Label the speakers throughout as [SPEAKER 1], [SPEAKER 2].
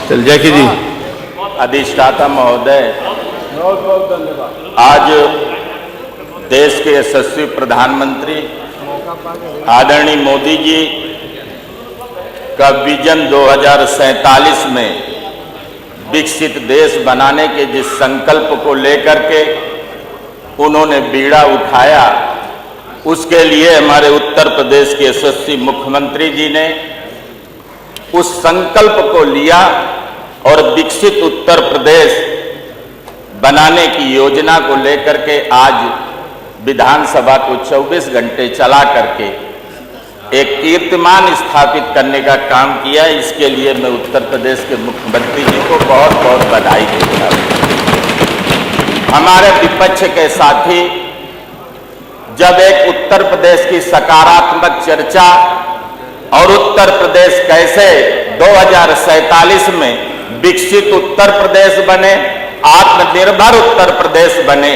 [SPEAKER 1] जैकी जी।
[SPEAKER 2] अधिष्ठाता महोदय,
[SPEAKER 3] बहुत बहुत धन्यवाद।
[SPEAKER 2] आज देश के यशस्वी प्रधानमंत्री आदरणीय मोदी जी का विजन 2047 में विकसित देश बनाने के जिस संकल्प को लेकर के उन्होंने बीड़ा उठाया, उसके लिए हमारे उत्तर प्रदेश के यशस्वी मुख्यमंत्री जी ने उस संकल्प को लिया और विकसित उत्तर प्रदेश बनाने की योजना को लेकर के आज विधानसभा को 24 घंटे चला करके एक कीर्तिमान स्थापित करने का काम किया। इसके लिए मैं उत्तर प्रदेश के मुख्यमंत्री जी को बहुत बहुत बधाई देता हूं। हमारे विपक्ष के साथी जब एक उत्तर प्रदेश की सकारात्मक चर्चा और उत्तर प्रदेश कैसे 2047 में विकसित उत्तर प्रदेश बने, आत्मनिर्भर उत्तर प्रदेश बने,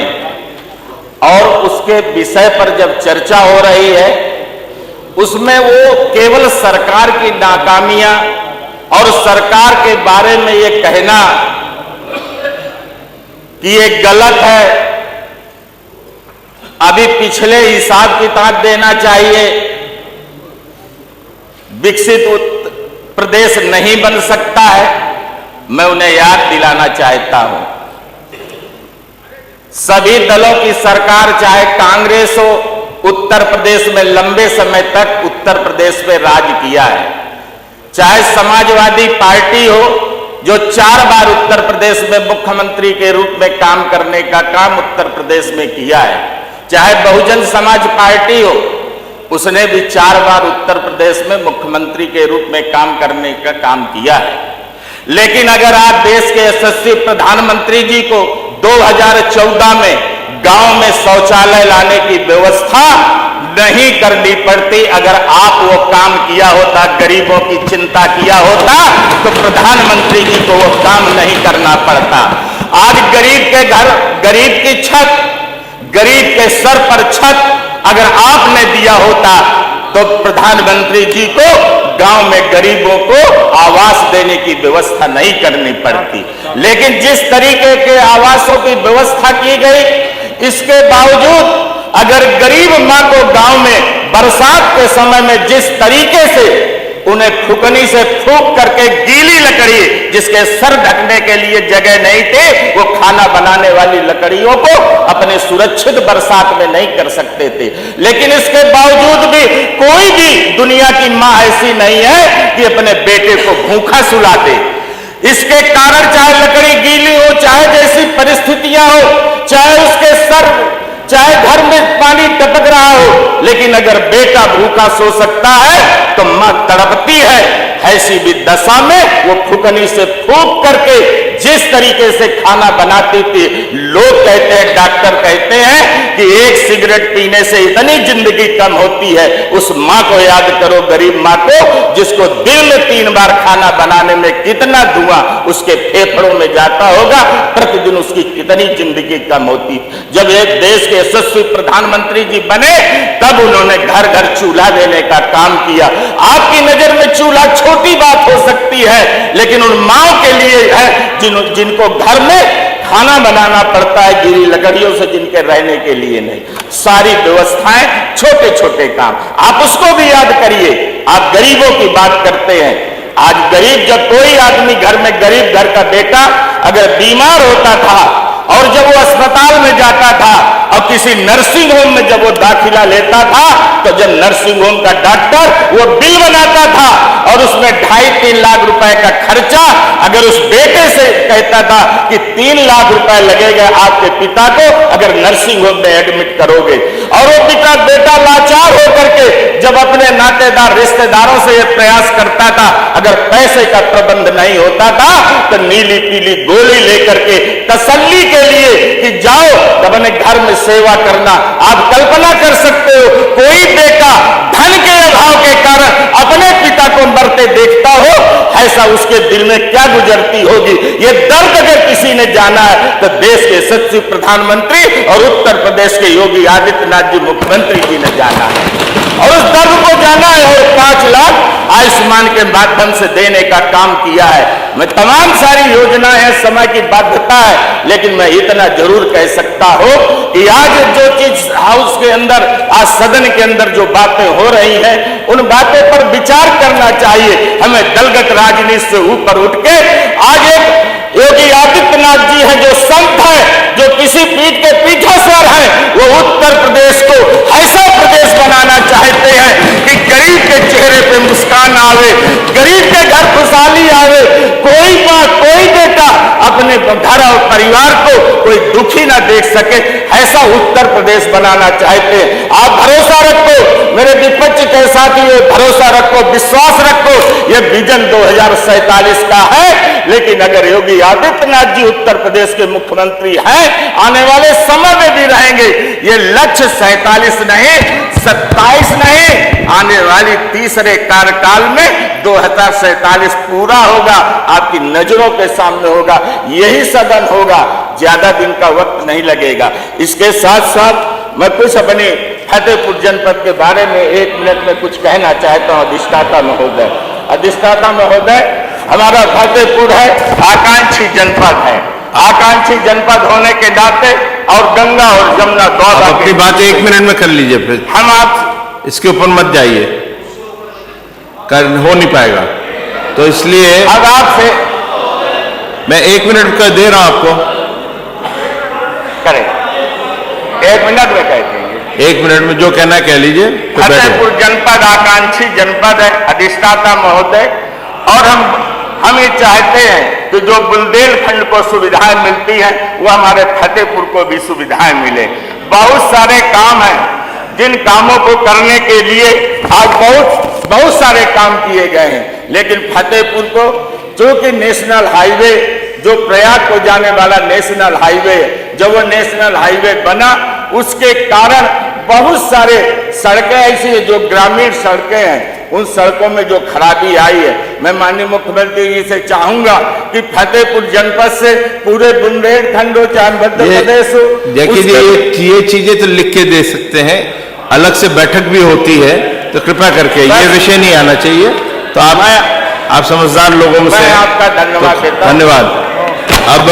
[SPEAKER 2] और उसके विषय पर जब चर्चा हो रही है, उसमें वो केवल सरकार की नाकामियां और सरकार के बारे में ये कहना कि ये गलत है, अभी पिछले हिसाब किताब देना चाहिए, विकसित उत्तर प्रदेश नहीं बन सकता है, मैं उन्हें याद दिलाना चाहता हूं। सभी दलों की सरकार, चाहे कांग्रेस हो, उत्तर प्रदेश में लंबे समय तक उत्तर प्रदेश में राज किया है। चाहे समाजवादी पार्टी हो, जो 4 बार उत्तर प्रदेश में मुख्यमंत्री के रूप में काम करने का काम उत्तर प्रदेश में किया है। चाहे बहुजन समाज पार्टी हो, उसने भी 4 बार उत्तर प्रदेश में मुख्यमंत्री के रूप में काम करने का काम किया है। लेकिन अगर आप देश के यशस्वी प्रधानमंत्री जी को 2014 में गांव में शौचालय लाने की व्यवस्था नहीं करनी पड़ती, अगर आप वो काम किया होता, गरीबों की चिंता किया होता, तो प्रधानमंत्री जी को वो काम नहीं करना पड़ता। आज गरीब के घर, गरीब की छत, गरीब के सर पर छत अगर आपने दिया होता तो प्रधानमंत्री जी को गांव में गरीबों को आवास देने की व्यवस्था नहीं करनी पड़ती। लेकिन जिस तरीके के आवासों की व्यवस्था की गई, इसके बावजूद अगर गरीब मां को गांव में बरसात के समय में जिस तरीके से उन्हें फूकनी से फूक करके गीली लकड़ी, जिसके सर ढकने के लिए जगह नहीं थे, वो खाना बनाने वाली लकड़ियों को अपने सुरक्षित बरसात में नहीं कर सकते थे। लेकिन इसके बावजूद भी कोई भी दुनिया की मां ऐसी नहीं है कि अपने बेटे को भूखा सुला दे। इसके कारण चाहे लकड़ी गीली हो, चाहे जैसी परिस्थितियां हो, चाहे उसके सर, चाहे घर में पानी टपक रहा हो, लेकिन अगर बेटा भूखा सो सकता है तो मां तड़पती है। ऐसी भी दशा में वो फुकनी से फूंक करके जिस तरीके से खाना बनाती थी, लोग कहते हैं, डॉक्टर कहते हैं कि 1 सिगरेट पीने से इतनी जिंदगी कम होती है। उस मां को याद करो, गरीब मां को, जिसको दिन में 3 बार खाना बनाने में कितना धुआं उसके फेफड़ों में जाता होगा, प्रतिदिन उसकी कितनी जिंदगी कम होती। जब एक देश के यशस्वी प्रधानमंत्री जी बने, तब उन्होंने घर घर चूल्हा देने का काम किया। आपकी नजर में चूल्हा छोटी बात हो सकती है, लेकिन उन माओ के लिए है जिनको घर में खाना बनाना पड़ता है गीली लकड़ियों से, जिनके रहने के लिए नहीं। सारी व्यवस्थाएं, छोटे छोटे काम, आप उसको भी याद करिए। आप गरीबों की बात करते हैं। आज गरीब, जब कोई आदमी घर में, गरीब घर का बेटा अगर बीमार होता था और जब वो अस्पताल में जाता था और किसी नर्सिंग होम में जब वो दाखिला लेता था, तो जब नर्सिंग होम का डॉक्टर वो बिल बनाता था और उसमें 2.5-3 लाख रुपए का खर्चा अगर उस बेटे से कहता था कि 3 लाख रुपए लगेगा आपके पिता को अगर नर्सिंग होम में एडमिट करोगे, और वो बेटा लाचार होकर के जब अपने नातेदार रिश्तेदारों से ये प्रयास करता था, अगर पैसे का प्रबंध नहीं होता था तो नीली पीली गोली लेकर के तसल्ली के लिए कि जाओ अपने घर में सेवा करना। आप कल्पना कर सकते हो, कोई बेटा धन के अभाव के कारण अपने पिता को मरते देखता हो, ऐसा उसके दिल में क्या गुजरती होगी। ये दर्द अगर किसी ने जाना है तो देश के यशस्वी प्रधानमंत्री और उत्तर प्रदेश के योगी आदित्यनाथ जी मुख्यमंत्री जी ने जाना है, और उस दर्द को जाना है। और 5 लाख आयुष्मान के माध्यम से देने का काम किया है। मैं तमाम सारी योजनाएं हैं, समय की बाध्यता है, लेकिन मैं इतना जरूर कह सकता हूं कि आज जो चीज हाउस के अंदर, आज सदन के अंदर जो बातें हो रही हैं, उन बातों पर विचार करना चाहिए। हमें दलगत राजनीति से ऊपर उठ के आज एक योगी आदित्यनाथ जी हैं जो संत है, जो किसी पीठ के पीठेश्वर है, वो उत्तर प्रदेश को ऐसा प्रदेश बनाना चाहते हैं कि गरीब के चेहरे पे मुस्कान आवे, गरीब के घर खुशहाली आवे, कोई मां कोई बेटा अपने घर और परिवार को कोई दुखी ना देख सके, ऐसा उत्तर प्रदेश बनाना चाहते हैं। आप भरोसा रखो मेरे विपक्ष के साथियों, भरोसा रखो, विश्वास रखो, ये विजन 2047 का है। लेकिन अगर योगी आदित्यनाथ जी उत्तर प्रदेश के मुख्यमंत्री हैं, आने वाले समय में भी रहेंगे, ये लक्ष्य 47 नहीं, 27 नहीं, आने वाली तीसरे कार्यकाल में 2047 पूरा होगा, आपकी नजरों के सामने होगा, यही सदन होगा, ज्यादा दिन का वक्त नहीं लगेगा। इसके साथ साथ मैं कुछ अपने फतेहपुर जनपद के बारे में 1 मिनट में कुछ कहना चाहता हूं। अधिष्ठाता महोदय, हमारा फतेहपुर है, आकांक्षी जनपद है। आकांक्षी जनपद होने के नाते और गंगा और जमुना दोनों,
[SPEAKER 1] अपनी बात 1 मिनट में कर लीजिए, फिर
[SPEAKER 2] हम आप
[SPEAKER 1] इसके ऊपर मत जाइए, हो नहीं पाएगा। तो इसलिए
[SPEAKER 2] अब आपसे
[SPEAKER 1] मैं 1 मिनट का दे रहा हूं आपको,
[SPEAKER 2] करें 1 मिनट में कह देंगे।
[SPEAKER 1] 1 मिनट में जो कहना है कह लीजिए।
[SPEAKER 2] फतेहपुर जनपद आकांक्षी जनपद है, अधिष्ठाता महोदय, और हम ये चाहते हैं कि जो बुंदेलखंड को सुविधाएं मिलती हैं, वो हमारे फतेहपुर को भी सुविधाएं मिले। बहुत सारे काम हैं, जिन कामों को करने के लिए आज बहुत सारे काम किए गए हैं, लेकिन फतेहपुर को चूंकि नेशनल हाईवे, जो प्रयाग को जाने वाला नेशनल हाईवे है, जब वो नेशनल हाईवे बना, उसके कारण बहुत सारे सड़कें ऐसी है जो ग्रामीण सड़कें हैं, उन सड़कों में जो खराबी आई है, मैं माननीय मुख्यमंत्री जी से चाहूंगा कि फतेहपुर जनपद से पूरे बुंदेलखंड हो, चाहे मध्य प्रदेश हो,
[SPEAKER 1] देखिए ये चीजें तो लिख के दे सकते हैं, अलग से बैठक भी होती है, तो कृपया करके ये विषय नहीं आना चाहिए। तो आप समझदार लोगों में से,
[SPEAKER 2] मैं आपका धन्यवाद देता हूं।
[SPEAKER 1] धन्यवाद। अब